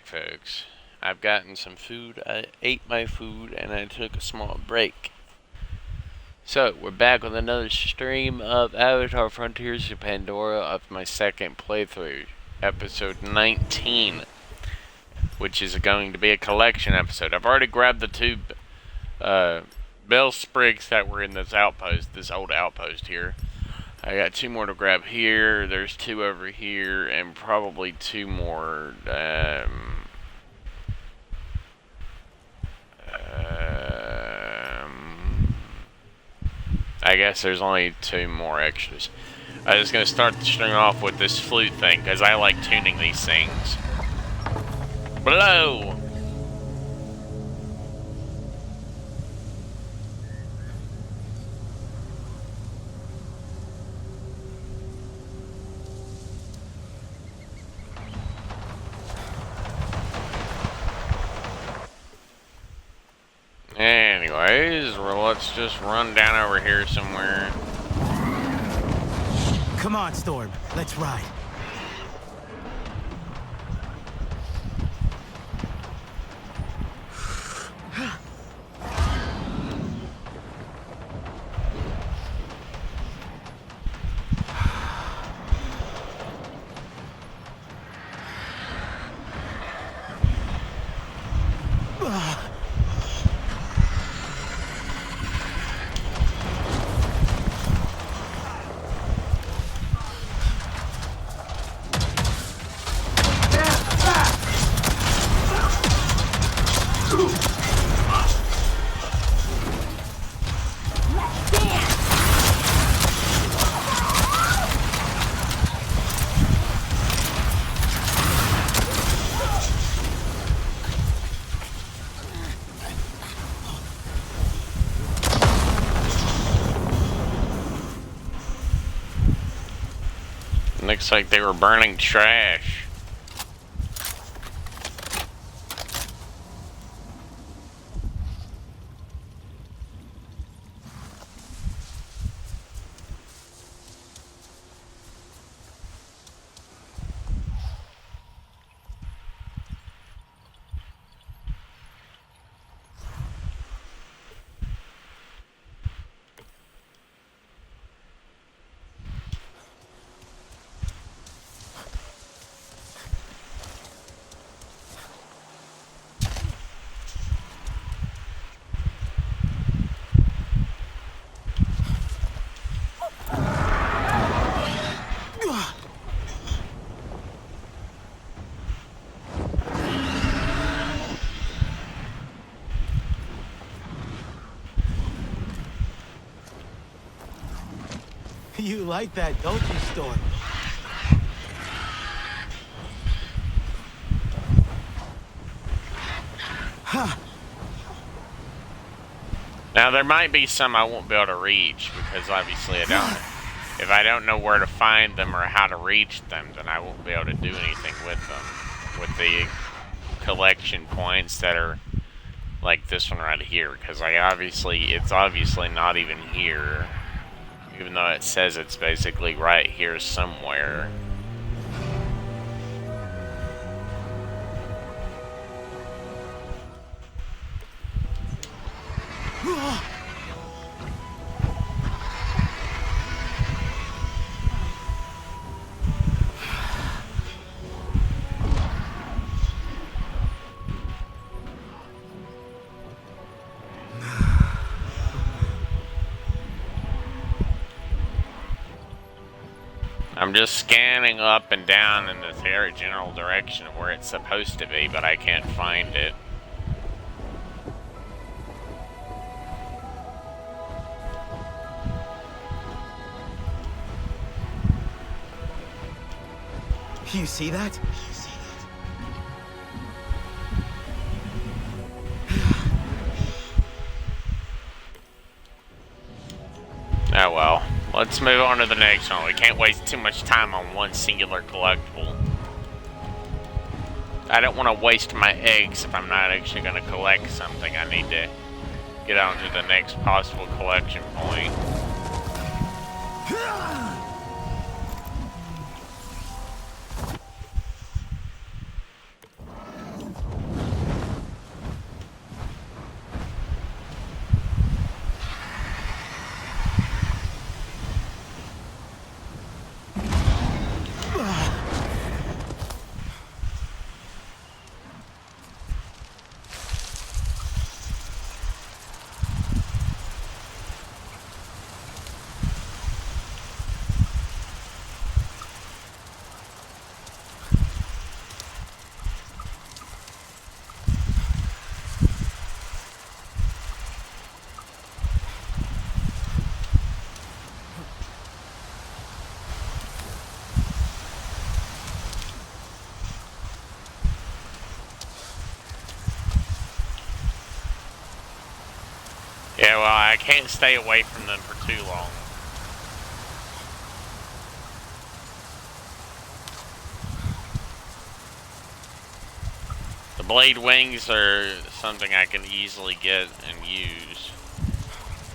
folks. I've gotten some food. I ate my food and I took a small break. So, we're back with another stream of Avatar Frontiers of Pandora of my second playthrough, episode 19, which is going to be a collection episode. I've already grabbed the two bell sprigs that were in this outpost, this old outpost here. I got two more to grab here, there's two over here, and probably two more, I guess there's only two more extras. I'm just going to start the string off with this flute thing, because I like tuning these things. Blow! Anyways, well, let's just run down over here somewhere. Come on, Storm. Let's ride. Looks like they were burning trash. You like that, don't you, Storm? Huh. Now there might be some I won't be able to reach because obviously I don't. If I don't know where to find them or how to reach them, then I won't be able to do anything with them. With the collection points that are like this one right here, because it's obviously not even here. Even though it says it's basically right here somewhere. I'm just scanning up and down in the very general direction of where it's supposed to be, but I can't find it. You see that? Oh well. Let's move on to the next one. We can't waste too much time on one singular collectible. I don't want to waste my eggs if I'm not actually going to collect something. I need to get on to the next possible collection point. well, I can't stay away from them for too long. The blade wings are something I can easily get and use.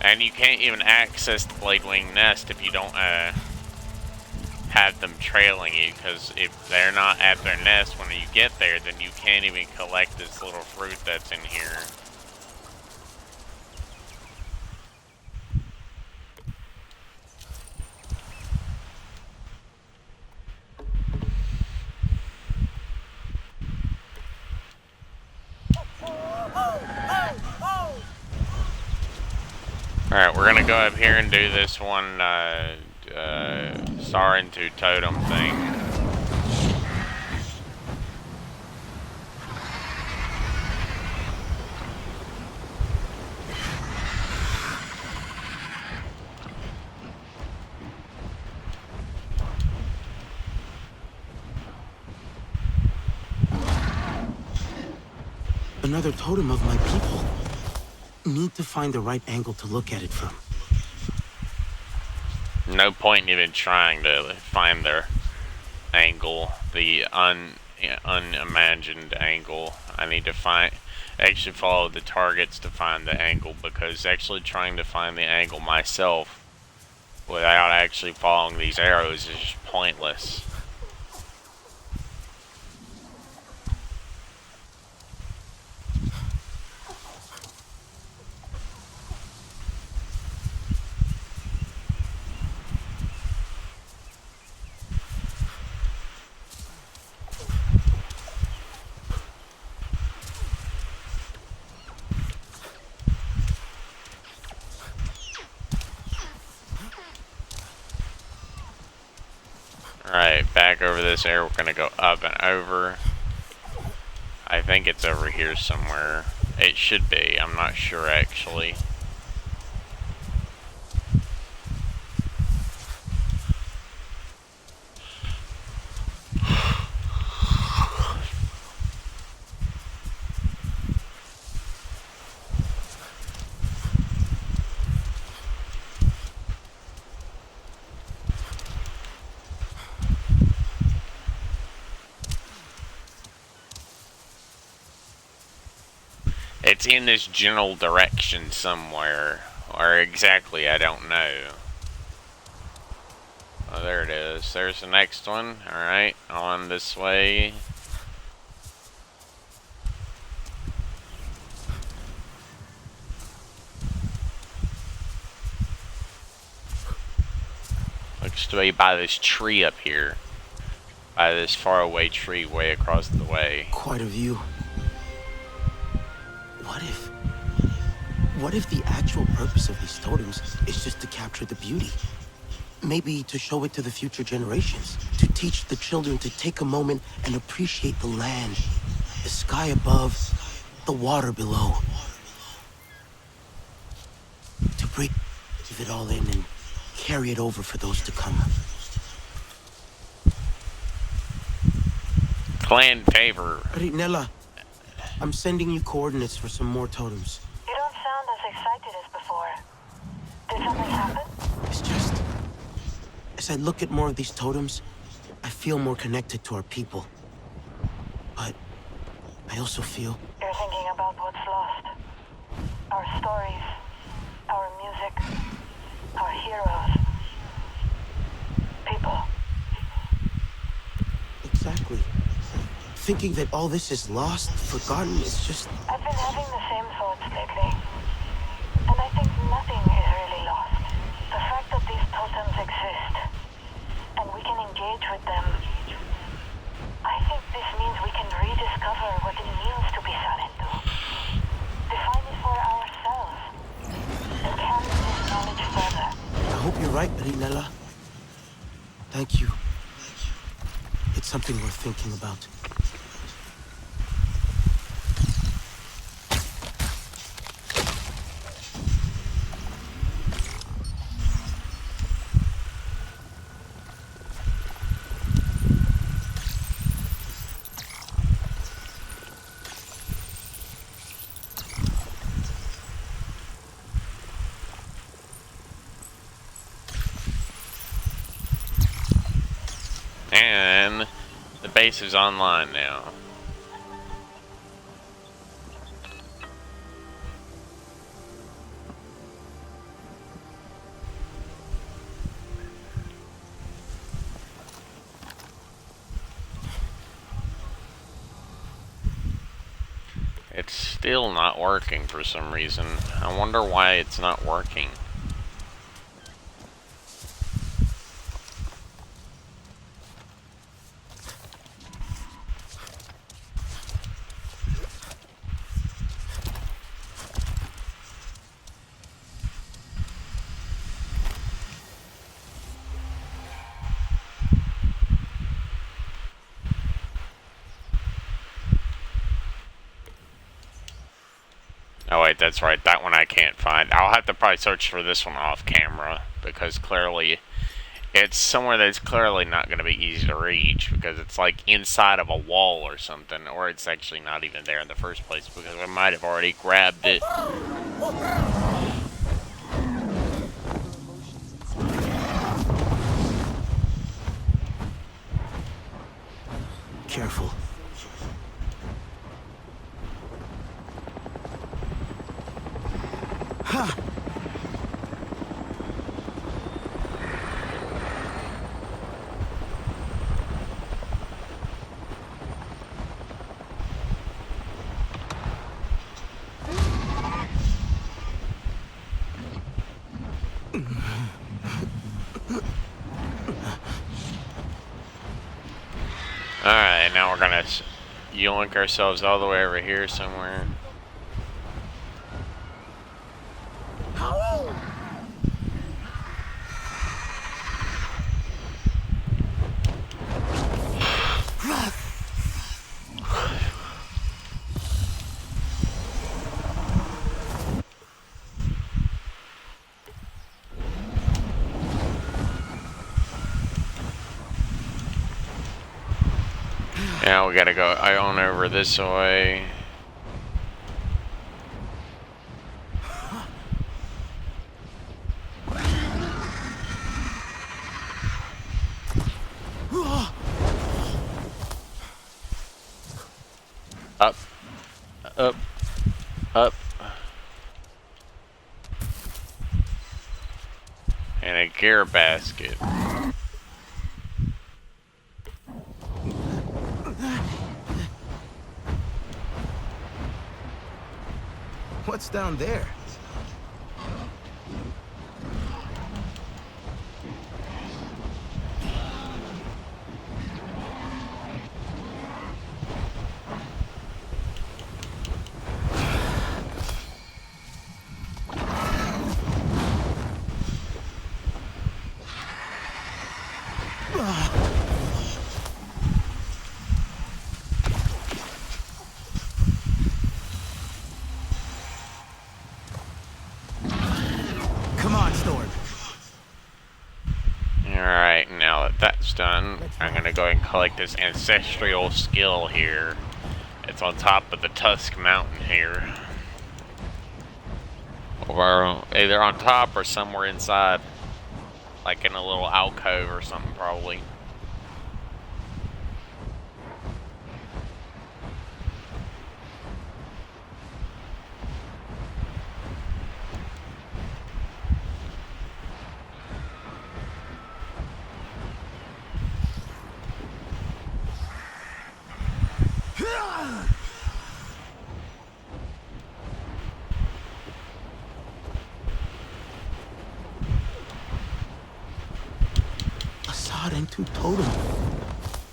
And you can't even access the blade wing nest if you don't have them trailing you, because if they're not at their nest when you get there, then you can't even collect this little fruit that's in here. Alright, we're gonna go up here and do this one Sarentu totem thing. Another totem of my people. Need to find the right angle to look at it from. No point in even trying to find their angle, the unimagined angle. I need to actually follow the targets to find the angle, because actually trying to find the angle myself without actually following these arrows is just pointless. Alright, back over this area. We're gonna go up and over. I think it's over here somewhere. It should be. I'm not sure actually. It's in this general direction somewhere. Or exactly, I don't know. Oh, there it is. There's the next one. Alright, on this way. Looks to be by this tree up here. By this faraway tree way across the way. Quite a view. What if the actual purpose of these totems is just to capture the beauty? Maybe to show it to the future generations. To teach the children to take a moment and appreciate the land, the sky above, the water below. To breathe it all in and carry it over for those to come. Clan favor. Rinella, I'm sending you coordinates for some more totems. You don't sound as excited as before. Did something happen? It's just, as I look at more of these totems, I feel more connected to our people. But I also feel... You're thinking about what's lost. Our stories, our music, our heroes. People. Exactly. Thinking that all this is lost, forgotten, is just... I've been having the same thoughts lately. And I think nothing is really lost. The fact that these totems exist, and we can engage with them, I think this means we can rediscover what it means to be Sarentu. Define it for ourselves, and carry this knowledge further. I hope you're right, Rinella. Thank you. It's something worth thinking about. And the base is online now. It's still not working for some reason. I wonder why it's not working. Oh wait, that's right. That one I can't find. I'll have to probably search for this one off camera, because clearly it's somewhere that's clearly not going to be easy to reach, because it's like inside of a wall or something, or it's actually not even there in the first place, because I might have already grabbed it. Careful. Ha! Alright, now we're gonna yoink ourselves all the way over here somewhere. Now we gotta go on over this way. Up, up, up. And a gear basket. What's down there? Come on, Storm. Alright, now that that's done, I'm gonna go and collect this ancestral skill here. It's on top of the Tusk Mountain here. Or either on top or somewhere inside. Like in a little alcove or something, probably. A sod and two totem.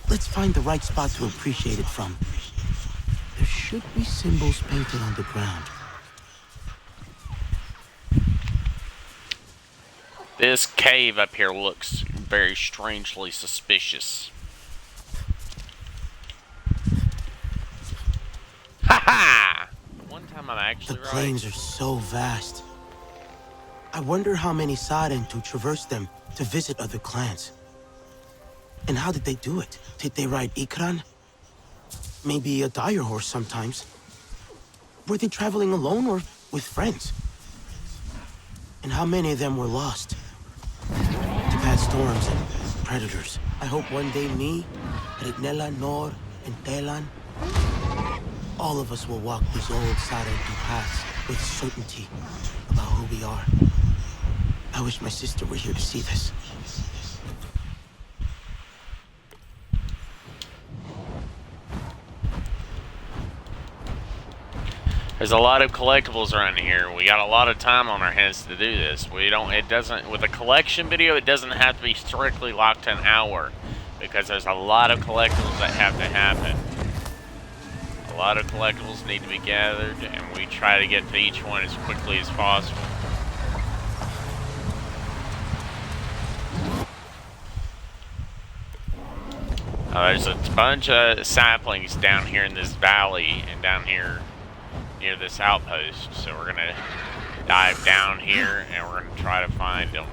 Let's find the right spot to appreciate it from. There should be symbols painted on the ground. This cave up here looks very strangely suspicious. Ha-ha! One time I'm actually The right. plains are so vast. I wonder how many Sarentu traverse them to visit other clans. And how did they do it? Did they ride Ikran? Maybe a dire horse sometimes. Were they traveling alone or with friends? And how many of them were lost? To bad storms and predators. I hope one day me, Rignella, Nor, and Telan, all of us will walk these old Sarentu paths with certainty about who we are. I wish my sister were here to see this. There's a lot of collectibles around here. We got a lot of time on our hands to do this. It doesn't, with a collection video, it doesn't have to be strictly locked to an hour, because there's a lot of collectibles that have to happen. A lot of collectibles need to be gathered, and we try to get to each one as quickly as possible. There's a bunch of saplings down here in this valley, and down here near this outpost, so we're gonna dive down here and we're gonna try to find them.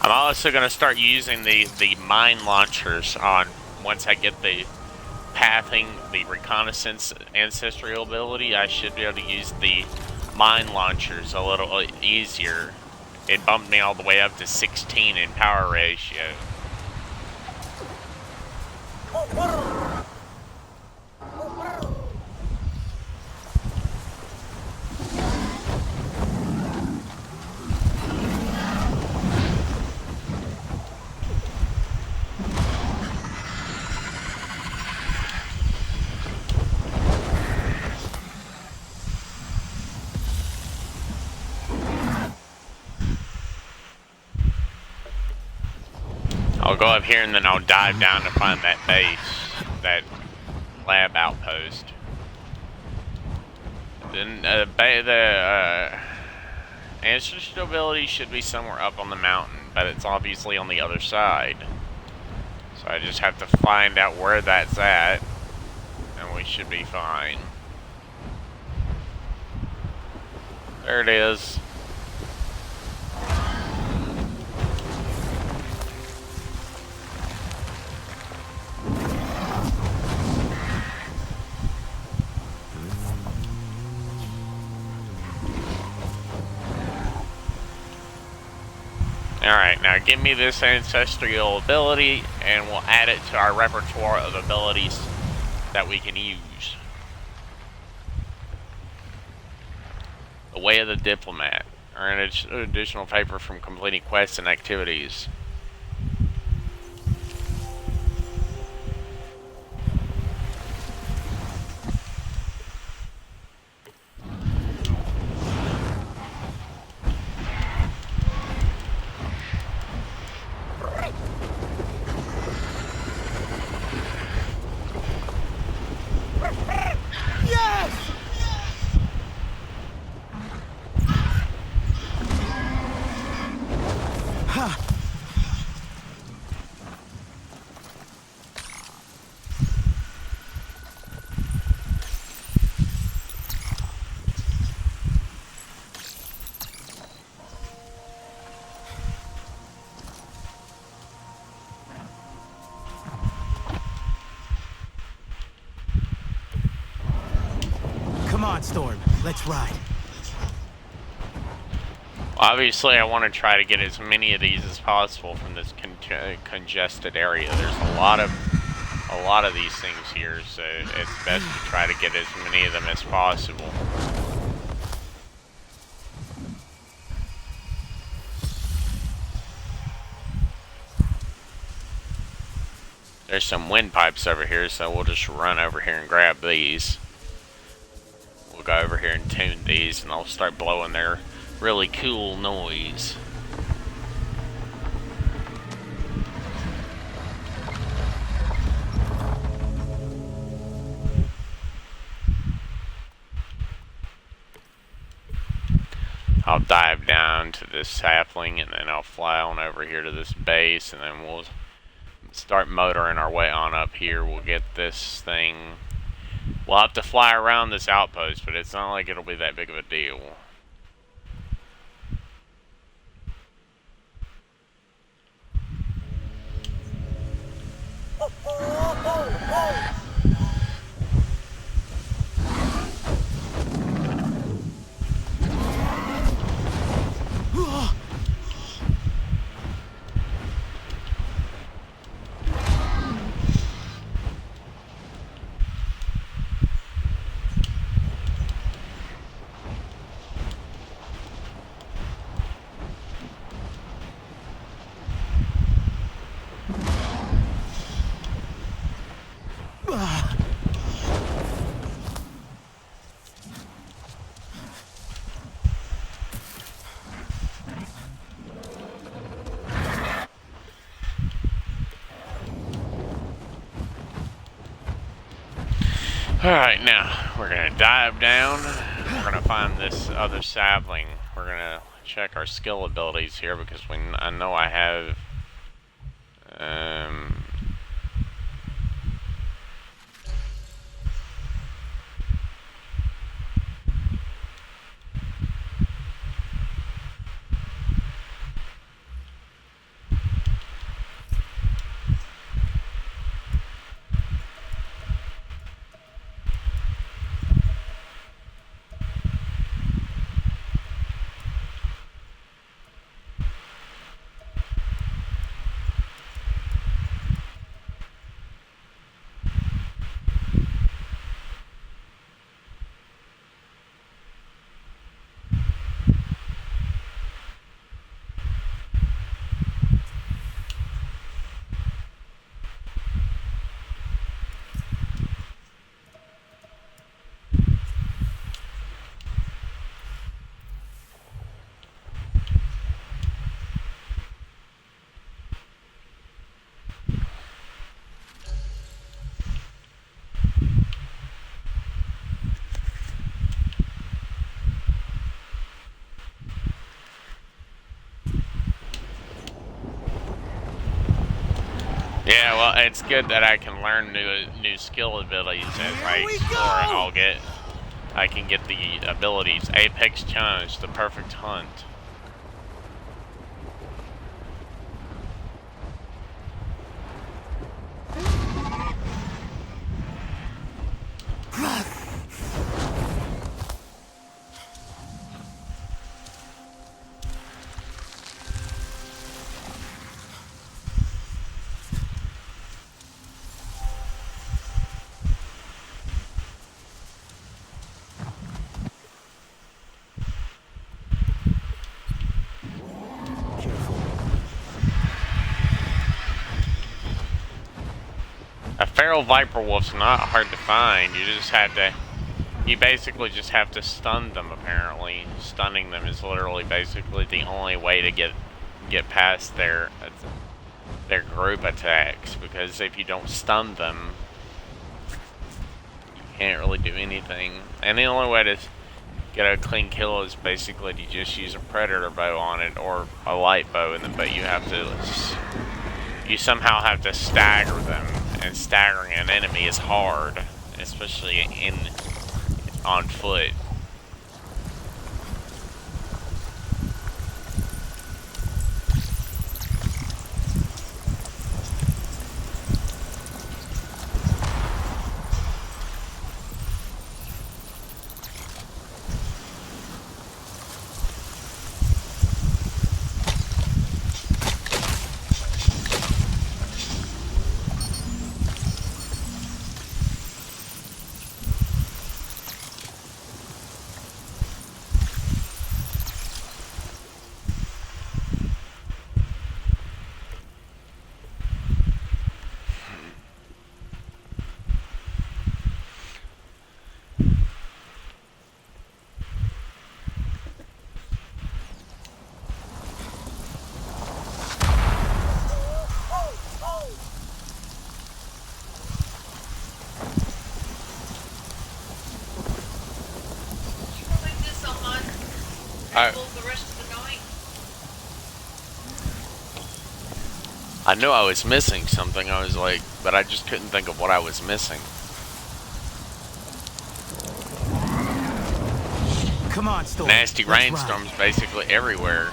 I'm also going to start using the mine launchers on, once I get the pathing, the reconnaissance ancestral ability. I should be able to use the mine launchers a little easier. It bumped me all the way up to 16 in power ratio. I'll go up here and then I'll dive down to find that base, that lab outpost. Then the ancestral ability should be somewhere up on the mountain, but it's obviously on the other side. So I just have to find out where that's at, and we should be fine. There it is. Alright, now give me this ancestral ability and we'll add it to our repertoire of abilities that we can use. The Way of the Diplomat. Earn additional paper from completing quests and activities. Come on, Storm. Let's ride. Obviously, I want to try to get as many of these as possible from this congested area. There's a a lot of these things here, so it's best to try to get as many of them as possible. There's some windpipes over here, so we'll just run over here and grab these. We'll go over here and tune these, and I'll start blowing their really cool noise. I'll dive down to this sapling, and then I'll fly on over here to this base, and then we'll start motoring our way on up here. We'll get this thing. We'll have to fly around this outpost, but it's not like it'll be that big of a deal. Alright, now we're going to dive down. We're going to find this other sapling. We're going to check our skill abilities here because I know I have yeah, well, it's good that I can learn new skill abilities as I explore. I can get the abilities. Apex Challenge, the perfect hunt. A feral viper wolf's not hard to find. You basically just have to stun them, apparently. Stunning them is literally basically the only way to get past their group attacks, because if you don't stun them, you can't really do anything. And the only way to get a clean kill is basically to just use a predator bow on it, or a light bow, but you somehow have to stagger them. And staggering an enemy is hard, especially on foot. I I knew I was missing something. I was like, but I just couldn't think of what I was missing. Come on, Storm. Nasty Let's rainstorms basically everywhere.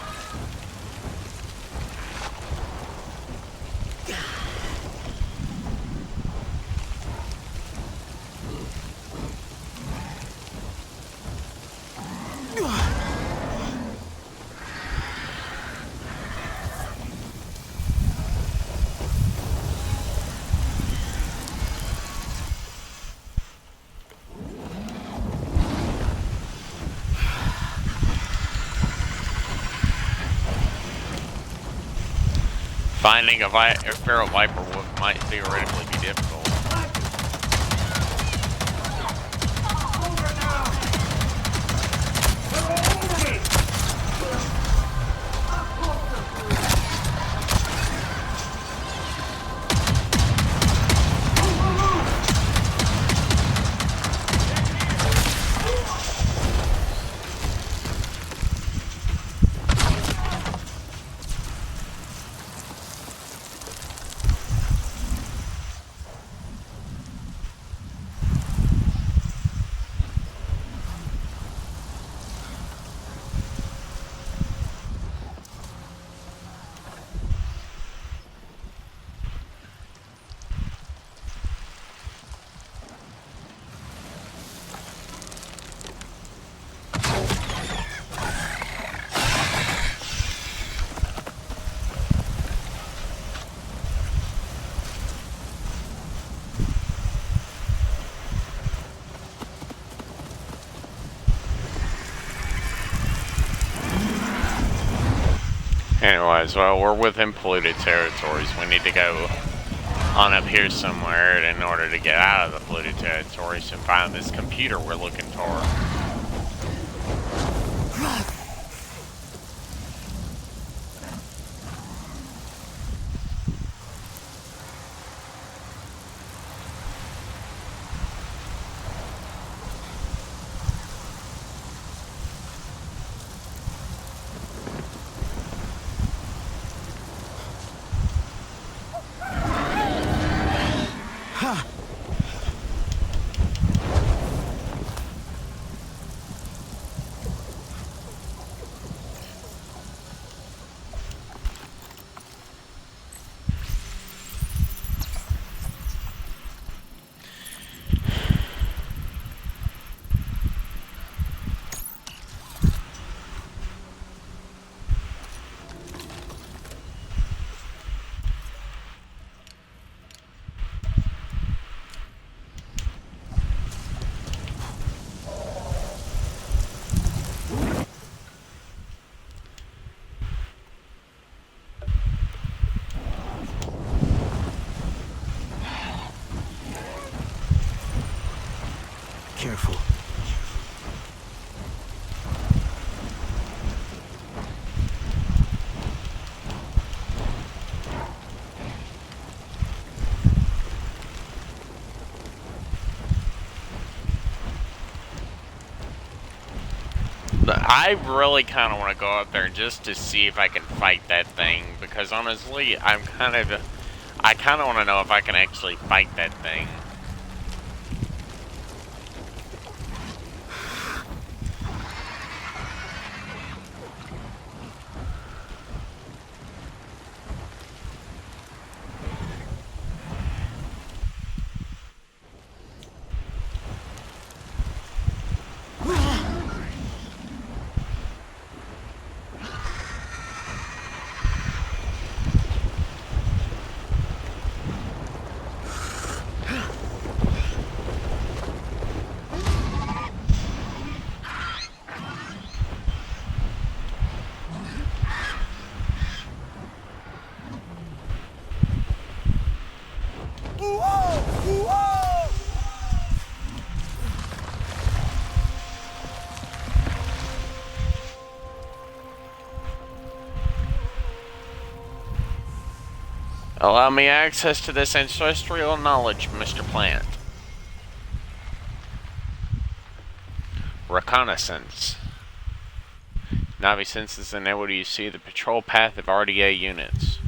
Finding a feral viper might theoretically be difficult. Anyways, well, we're within polluted territories. We need to go on up here somewhere in order to get out of the polluted territories and find this computer we're looking for. Careful. I really kind of want to go up there just to see if I can fight that thing, because honestly, I kind of want to know if I can actually fight that thing. Allow me access to this ancestral knowledge, Mr. Plant. Reconnaissance. Navi senses unable to see the patrol path of RDA units.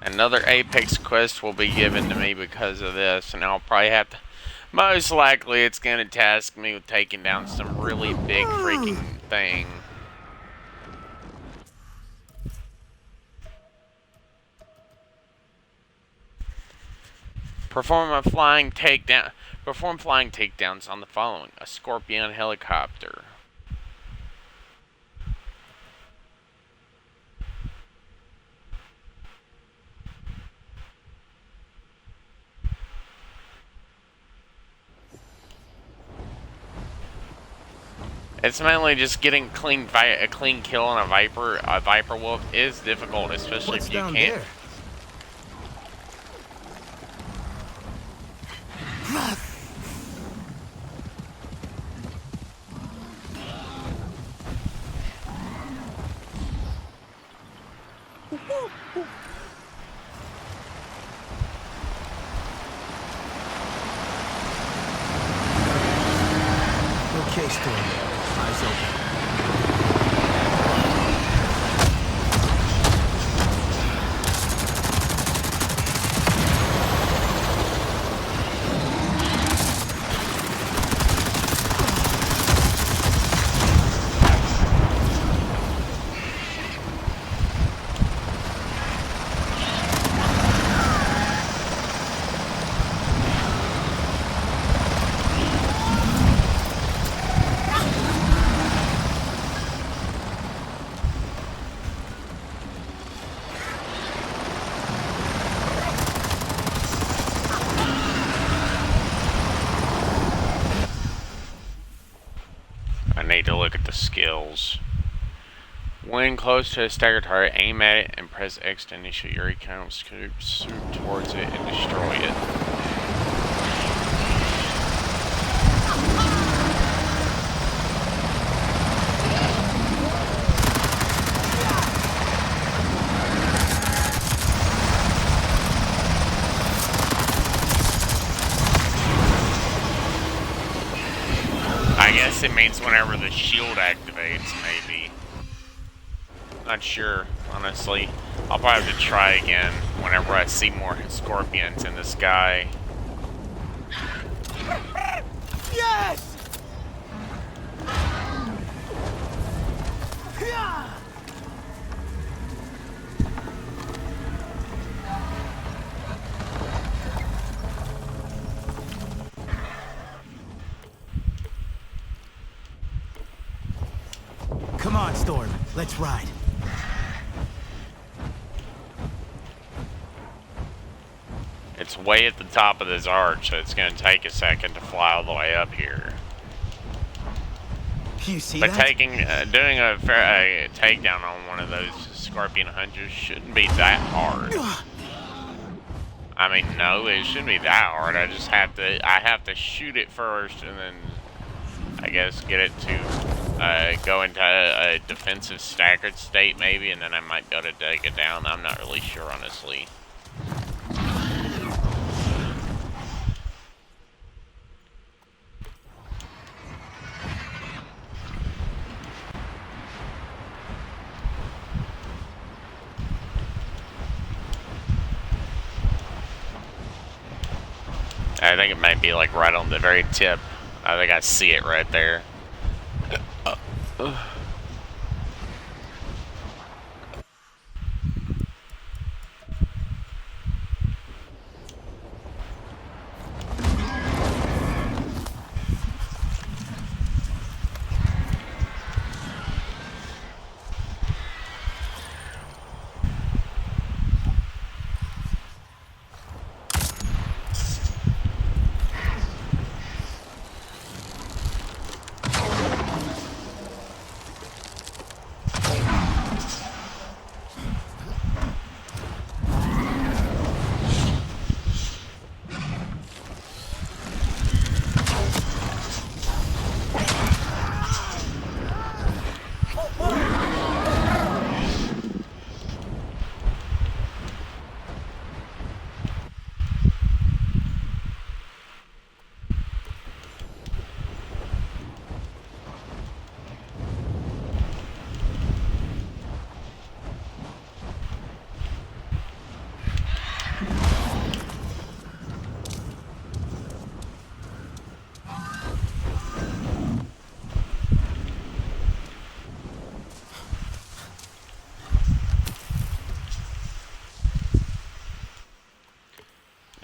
Another Apex quest will be given to me because of this, and I'll probably have to... Most likely it's going to task me with taking down some really big freaking thing. Perform flying takedowns on the following: a Scorpion helicopter. It's mainly just getting a clean kill on a Viper Wolf is difficult, especially if you can't. There? Okay, Storm. Eyes open. I need to look at the skills. When close to a stagger target, aim at it and press X to initiate your recon swoop towards it and destroy it. I guess it means whenever the shield activates, maybe. Not sure, honestly. I'll probably have to try again whenever I see more scorpions in the sky. Yes! Come on, Storm. Let's ride. It's way at the top of this arch, so it's going to take a second to fly all the way up here. You see but that? Doing a takedown on one of those scorpion hunters shouldn't be that hard. I mean, no, it shouldn't be that hard. I have to shoot it first, and then I guess get it to go into a defensive staggered state, maybe, and then I might be able to take it down. I'm not really sure, honestly. I think it might be like right on the very tip. I think I see it right there.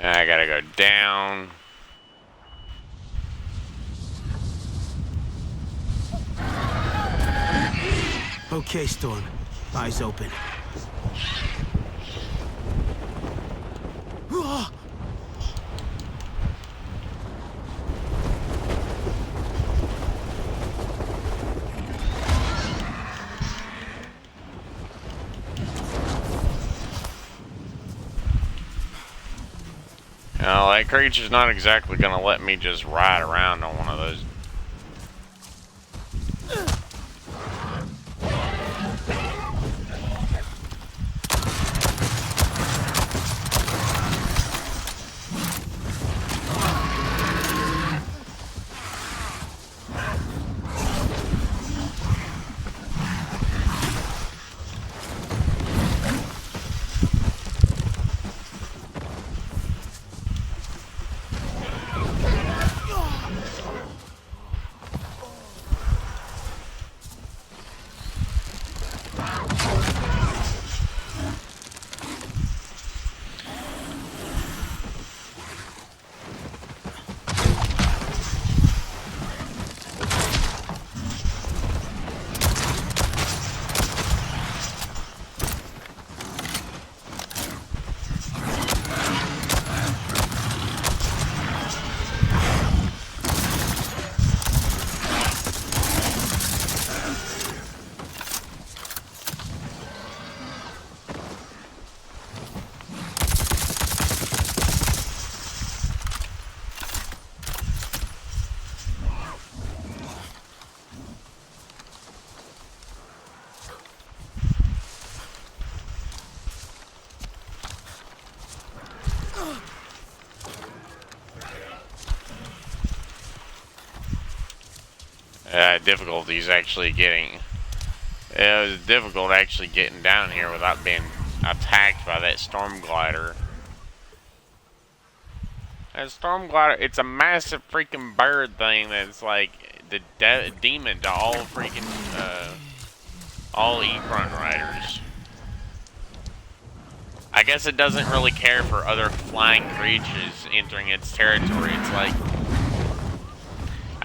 I gotta go down. Okay, Storm. Eyes open. Now, that creature's not exactly gonna let me just ride around on one of those. Difficulties actually getting. It was difficult actually getting down here without being attacked by that storm glider. That storm glider, it's a massive freaking bird thing that's like the demon to all freaking, all E-front riders. I guess it doesn't really care for other flying creatures entering its territory. It's like,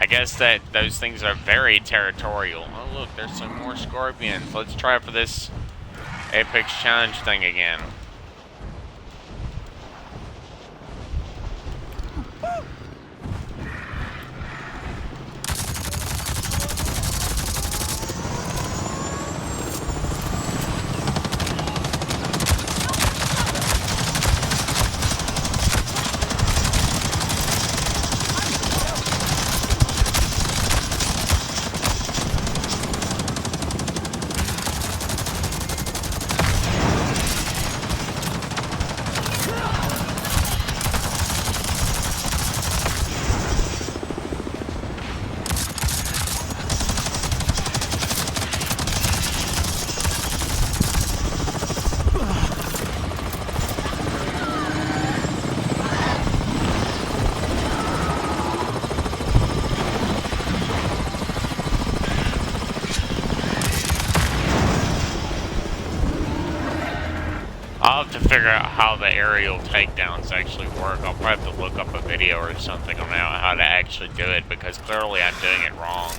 I guess that those things are very territorial. Oh look, there's some more scorpions. Let's try for this Apex Challenge thing again. I'll have to figure out how the aerial takedowns actually work. I'll probably have to look up a video or something on how to actually do it, because clearly I'm doing it wrong.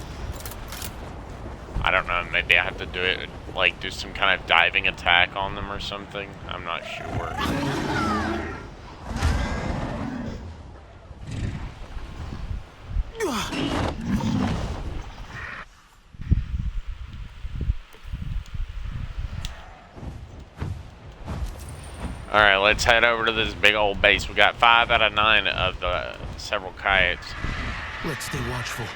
I don't know, maybe I have to do it, like, do some kind of diving attack on them or something. I'm not sure. Alright, let's head over to this big old base. We got 5 out of 9 of the several coyotes. Let's stay watchful.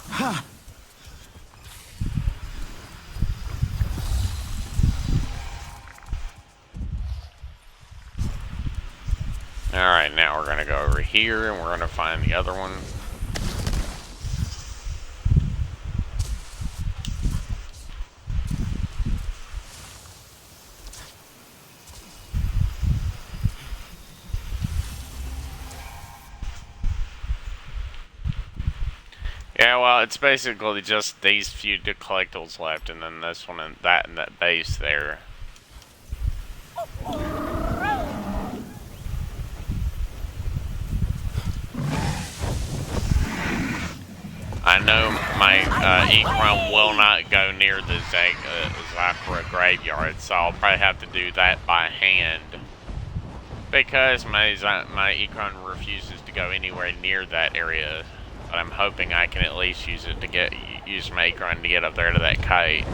Ha! Alright, now we're gonna go over here and we're gonna find the other one. Yeah, well, it's basically just these few collectibles left, and then this one and that base there. I know my Ikram will not go near the Zakra graveyard, so I'll probably have to do that by hand. Because my Ikram refuses to go anywhere near that area. But I'm hoping I can at least use my Ikram to get up there to that kite.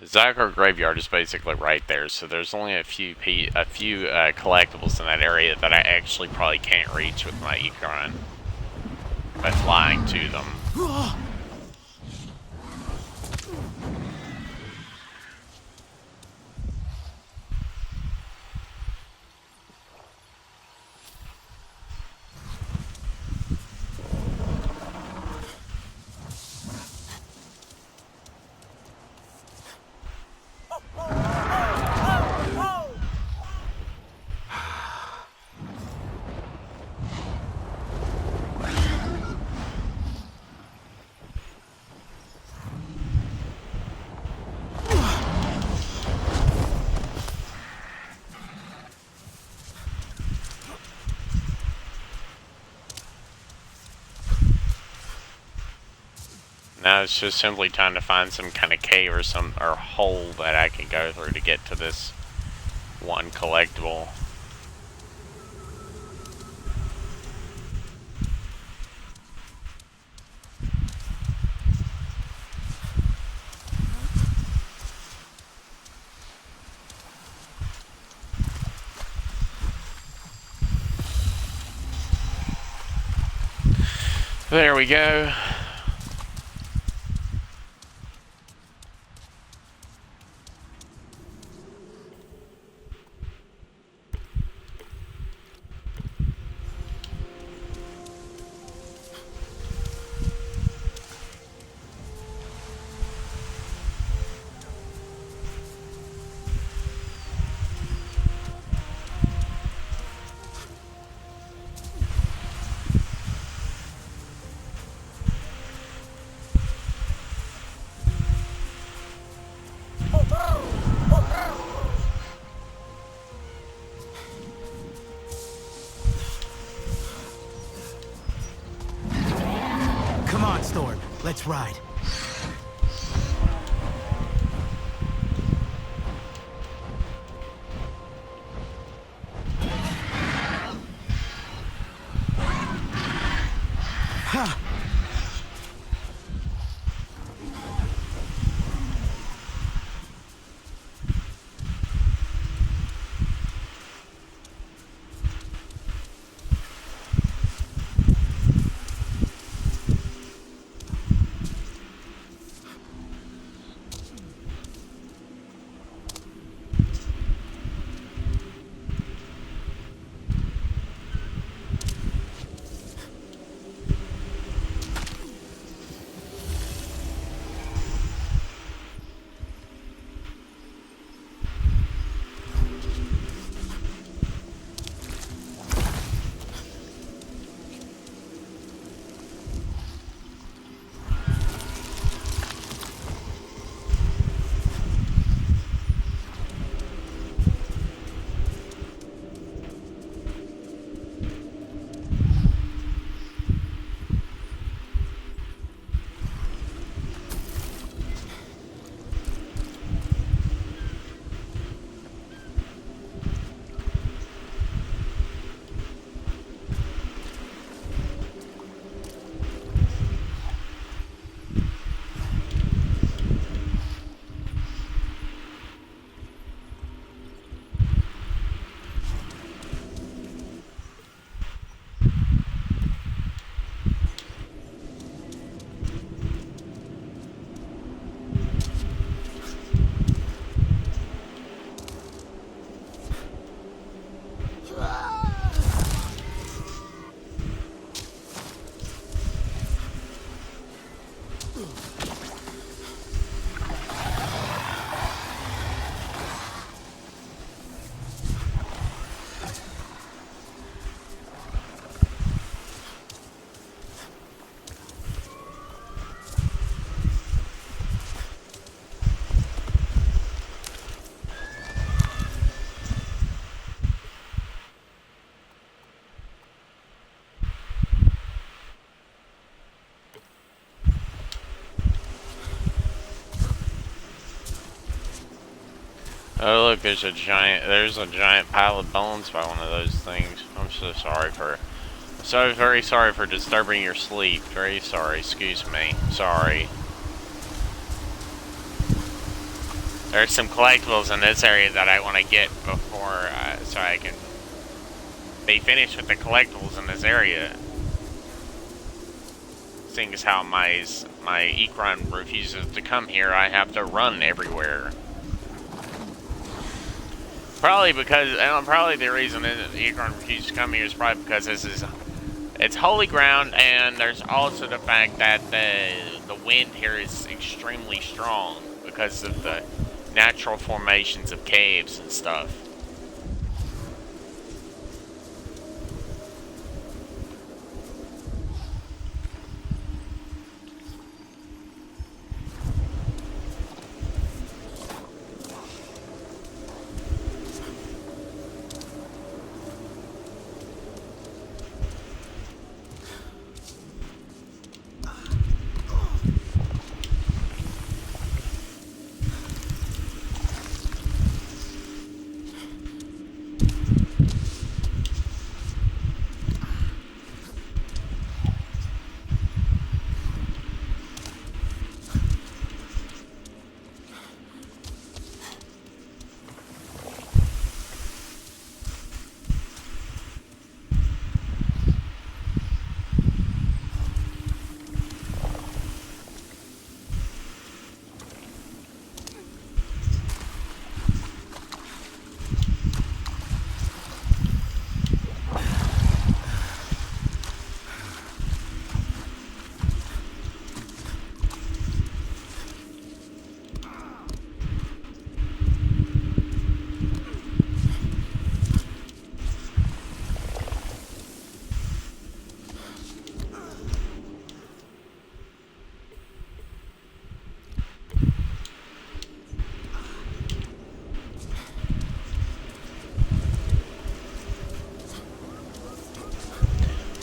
Zakar graveyard is basically right there, so there's only a few collectibles in that area that I actually probably can't reach with my Ikran by flying to them. Now it's just simply time to find some kind of cave or hole that I can go through to get to this one collectible. There we go. Come on, Storm. Let's ride. Ha! look, there's a giant pile of bones by one of those things. I'm so sorry for, very sorry for disturbing your sleep. Very sorry, excuse me, sorry. There's some collectibles in this area that I want to get before, so I can be finished with the collectibles in this area. Seeing as how my Ecron refuses to come here, I have to run everywhere. Probably because, probably the reason that Ecron refuses to come here is probably because it's holy ground, and there's also the fact that the wind here is extremely strong because of the natural formations of caves and stuff.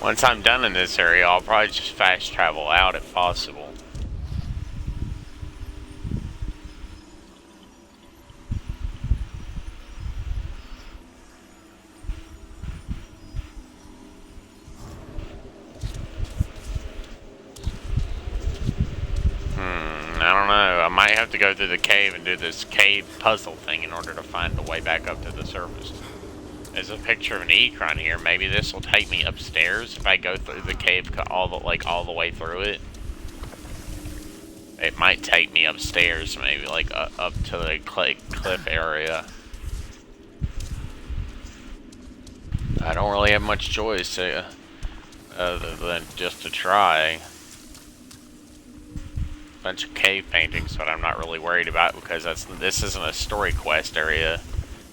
Once I'm done in this area, I'll probably just fast travel out if possible. I don't know. I might have to go through the cave and do this cave puzzle thing in order to find the way back up to the surface. There's a picture of an Ecron here. Maybe this will take me upstairs if I go through the cave all the way through it. It might take me upstairs, maybe like up to the cliff area. I don't really have much choice other than just to try. Bunch of cave paintings, but I'm not really worried about because this isn't a story quest area.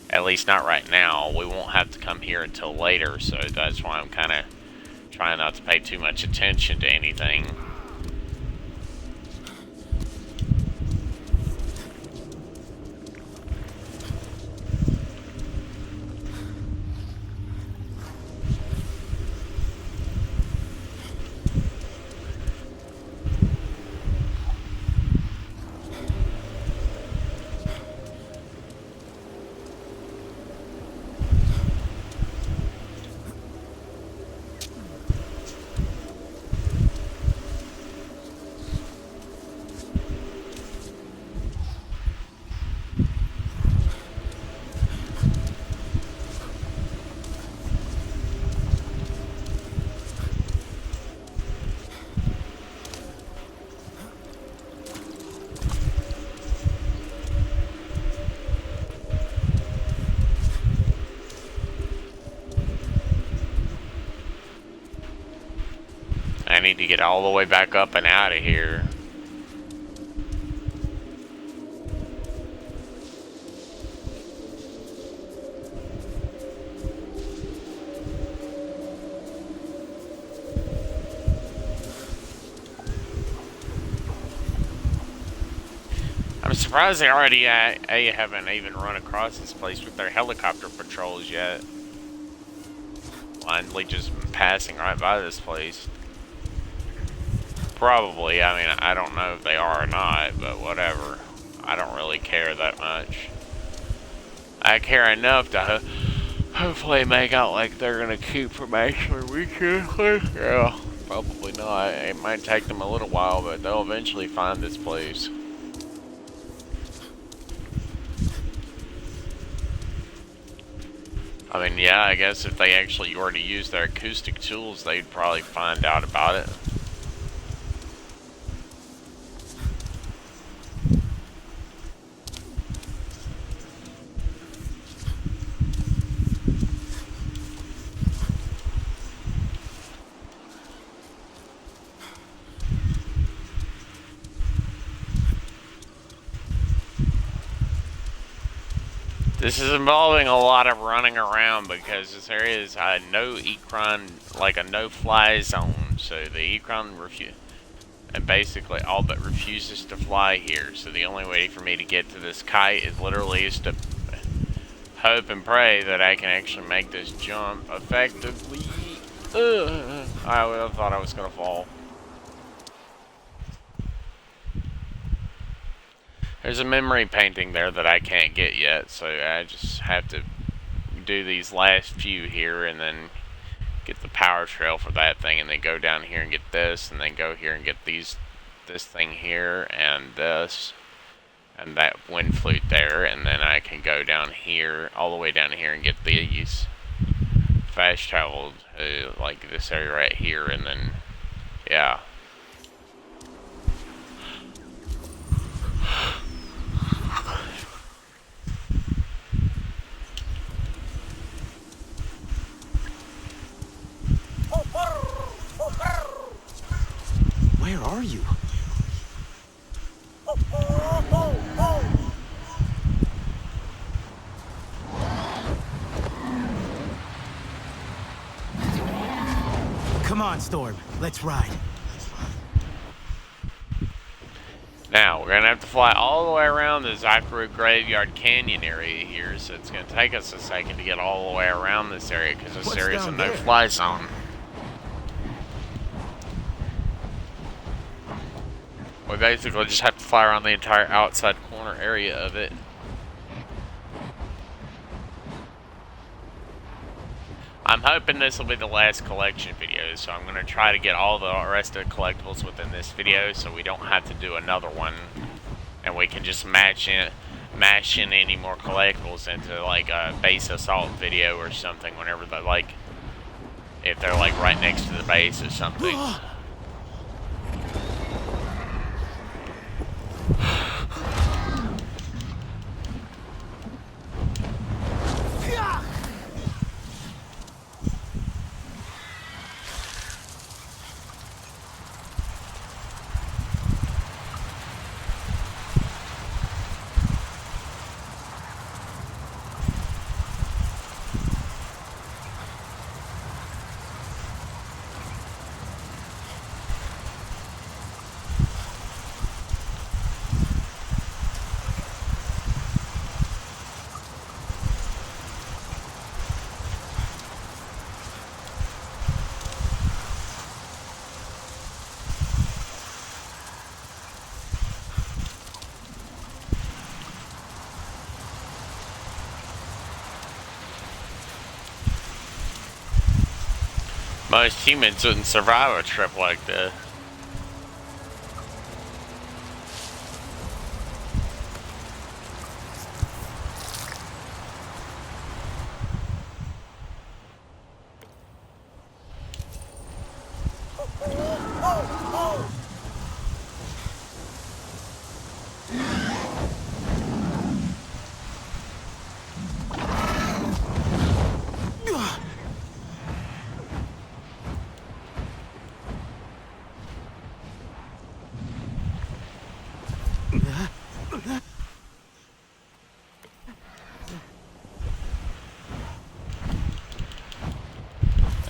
At least not right now. We won't have to come here until later, so that's why I'm kind of trying not to pay too much attention to anything. I need to get all the way back up and out of here. I'm surprised they already haven't even run across this place with their helicopter patrols yet. Blindly just passing right by this place. Probably, I mean, I don't know if they are or not, but whatever. I don't really care that much. I care enough to hopefully make out like they're gonna keep from actually reaching. Yeah, probably not. It might take them a little while, but they'll eventually find this place. I mean, yeah, I guess if they actually were to use their acoustic tools, they'd probably find out about it. This is involving a lot of running around because this area is a no ecron, like a no-fly zone. So the ecron and basically all but refuses to fly here. So the only way for me to get to this kite is literally to hope and pray that I can actually make this jump effectively. I would have thought I was gonna fall. There's a memory painting there that I can't get yet, so I just have to do these last few here and then get the power trail for that thing, and then go down here and get this, and then go here and get this thing here, and this, and that wind flute there, and then I can go down here, all the way down here, and get these fast travel to, like, this area right here, and then, yeah. Where are you? Come on, Storm. Let's ride. Now, we're going to have to fly all the way around the Zakaru Graveyard Canyon area here, so it's going to take us a second to get all the way around this area, because this area is a no-fly zone. We basically just have to fly around the entire outside corner area of it. I'm hoping this will be the last collection video, so I'm going to try to get all the rest of the collectibles within this video so we don't have to do another one. And we can just mash in any more collectibles into like a base assault video or something whenever they're like, if they're like right next to the base or something. Most humans wouldn't survive a trip like this.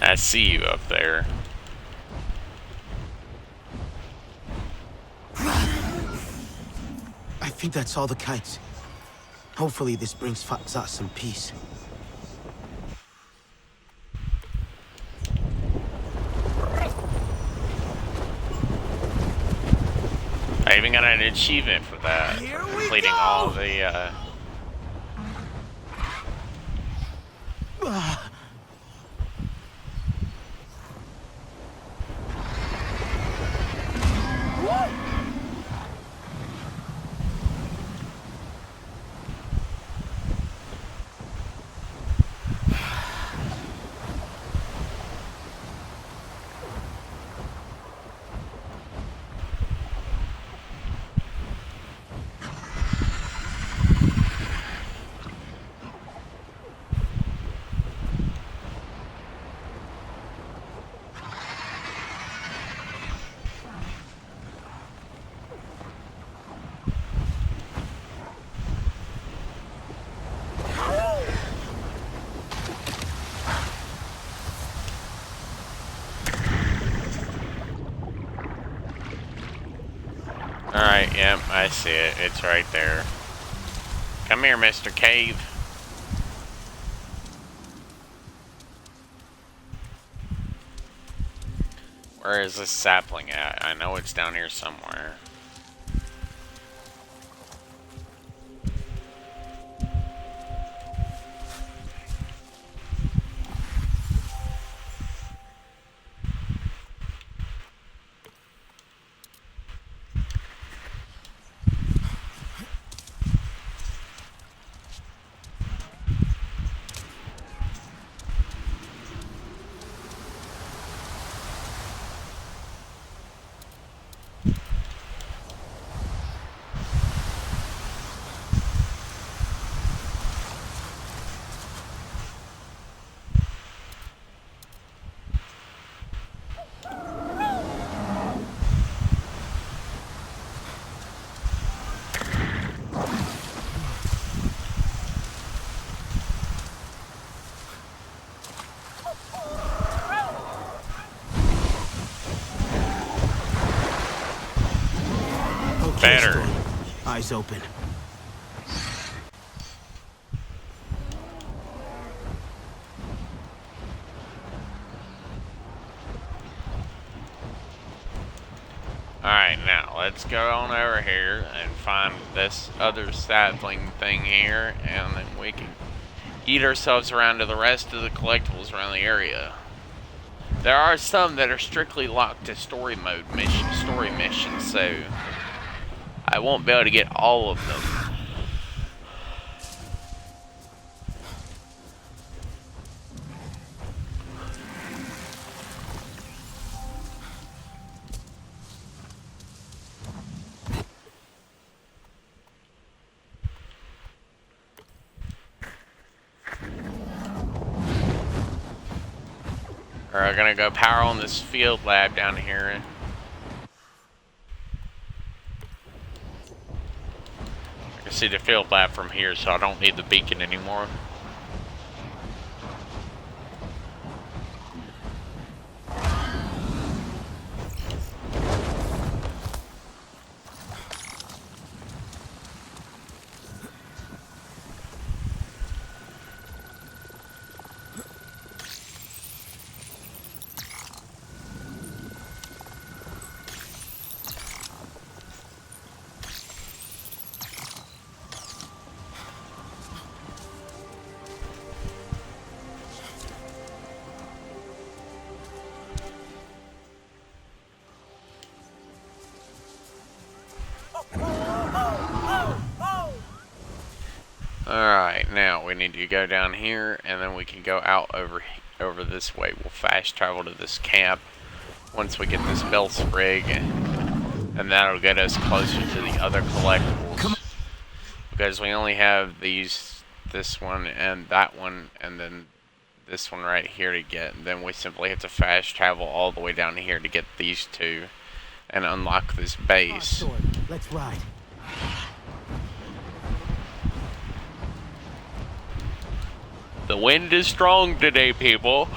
I see you up there. I think that's all the kites. Hopefully this brings Fatsa some peace. I even got an achievement for that, for completing all the Alright, yep, I see it. It's right there. Come here, Mr. Cave. Where is this sapling at? I know it's down here somewhere. Better. Eyes open. Alright, now let's go on over here and find this other sapling thing here, and then we can eat ourselves around to the rest of the collectibles around the area. There are some that are strictly locked to story missions, so I won't be able to get all of them. We're gonna go power on this field lab down here. I can see the field lab from here, so I don't need the beacon anymore. Alright, now we need to go down here, and then we can go out over this way. We'll fast travel to this camp once we get this bell sprig, and that'll get us closer to the other collectibles. Because we only have this one, and that one, and then this one right here to get. And then we simply have to fast travel all the way down here to get these two, and unlock this base. Let's ride. The wind is strong today, people.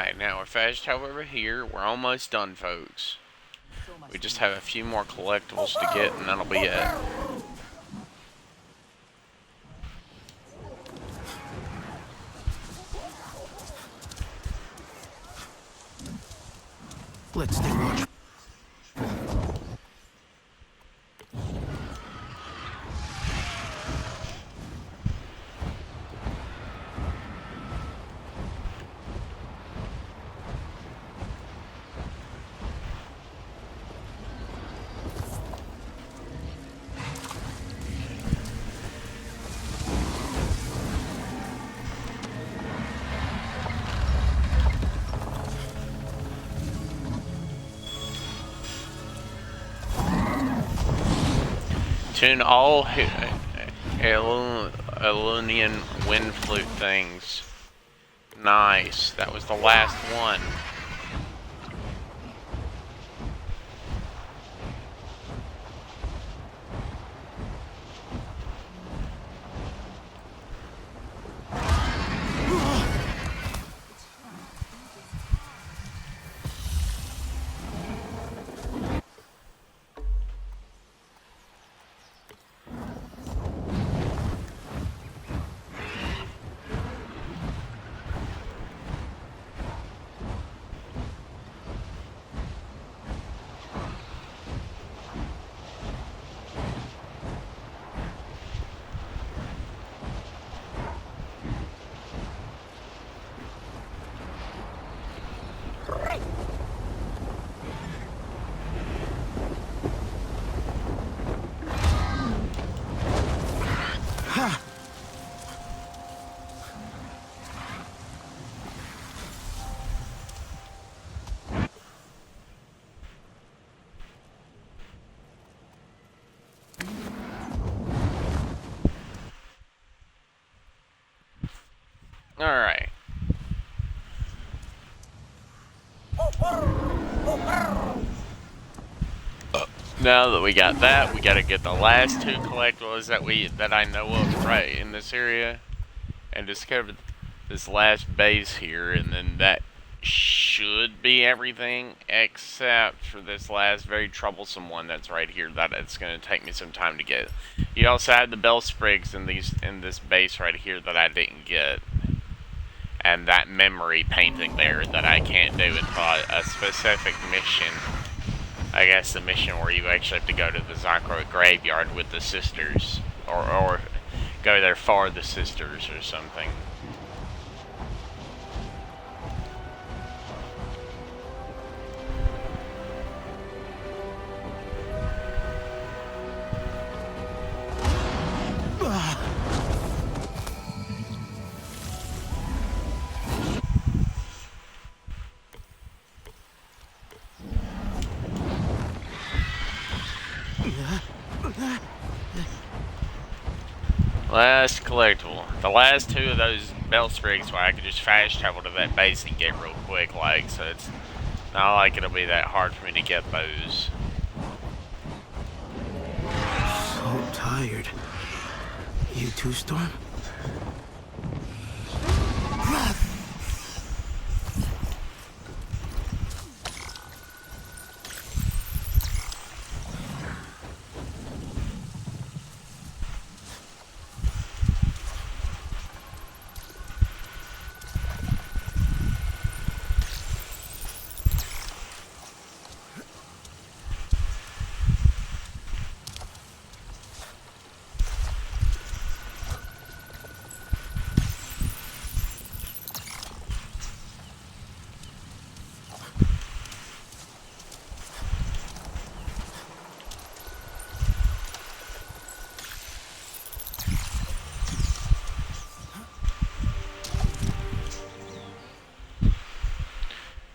Alright, now we're fast travel over here. We're almost done, folks. We just have a few more collectibles to get, and that'll be it. Let's stay watchful. Tune all Elunian wind flute things. Nice. That was the last one. Alright. Now that we got that, we gotta get the last two collectibles that I know of right in this area, and discover this last base here, and then that should be everything except for this last very troublesome one that's right here that it's gonna take me some time to get. You also have the bell sprigs in this base right here that I didn't get. And that memory painting there that I can't do until a specific mission. I guess the mission where you actually have to go to the Zakro graveyard with the sisters. Or go there for the sisters or something. Last collectible. The last two of those bell sprigs where I could just fast travel to that base and get real quick, like, so it's not like it'll be that hard for me to get those. So tired. You too, Storm?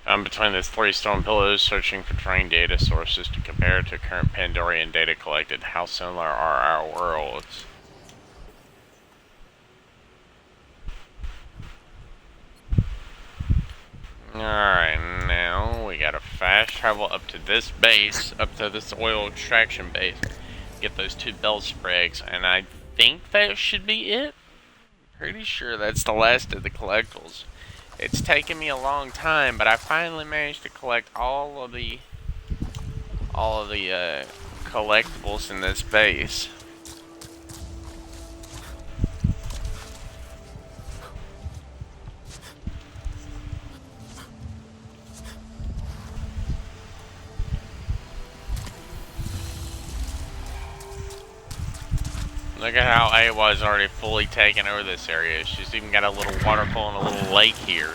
I'm between these 3 stone pillows, searching for trained data sources to compare to current Pandorian data collected. How similar are our worlds? Alright, now we gotta fast travel up to this base, up to this oil extraction base, get those 2 bell sprigs, and I think that should be it. Pretty sure that's the last of the collectibles. It's taken me a long time, but I finally managed to collect all of the collectibles in this base. Look at how AWA's already fully taken over this area. She's even got a little waterfall and a little lake here.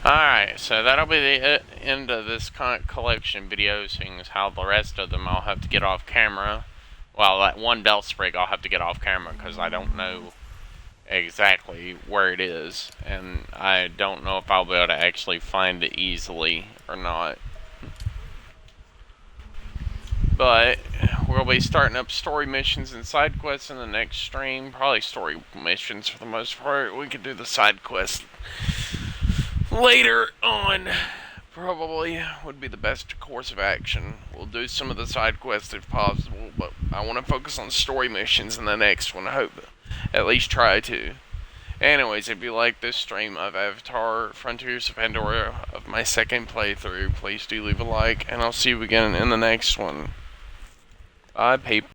Alright, so that'll be the end of this collection video, seeing as how the rest of them I'll have to get off camera. Well, that one belt sprig I'll have to get off camera because I don't know exactly where it is, and I don't know if I'll be able to actually find it easily or not. But we'll be starting up story missions and side quests in the next stream. Probably story missions for the most part. We could do the side quests later on, probably would be the best course of action. We'll do some of the side quests if possible, but I want to focus on story missions in the next one. I hope at least try to. Anyways, if you like this stream of Avatar Frontiers of Pandora of my second playthrough, please do leave a like, and I'll see you again in the next one. Bye, people.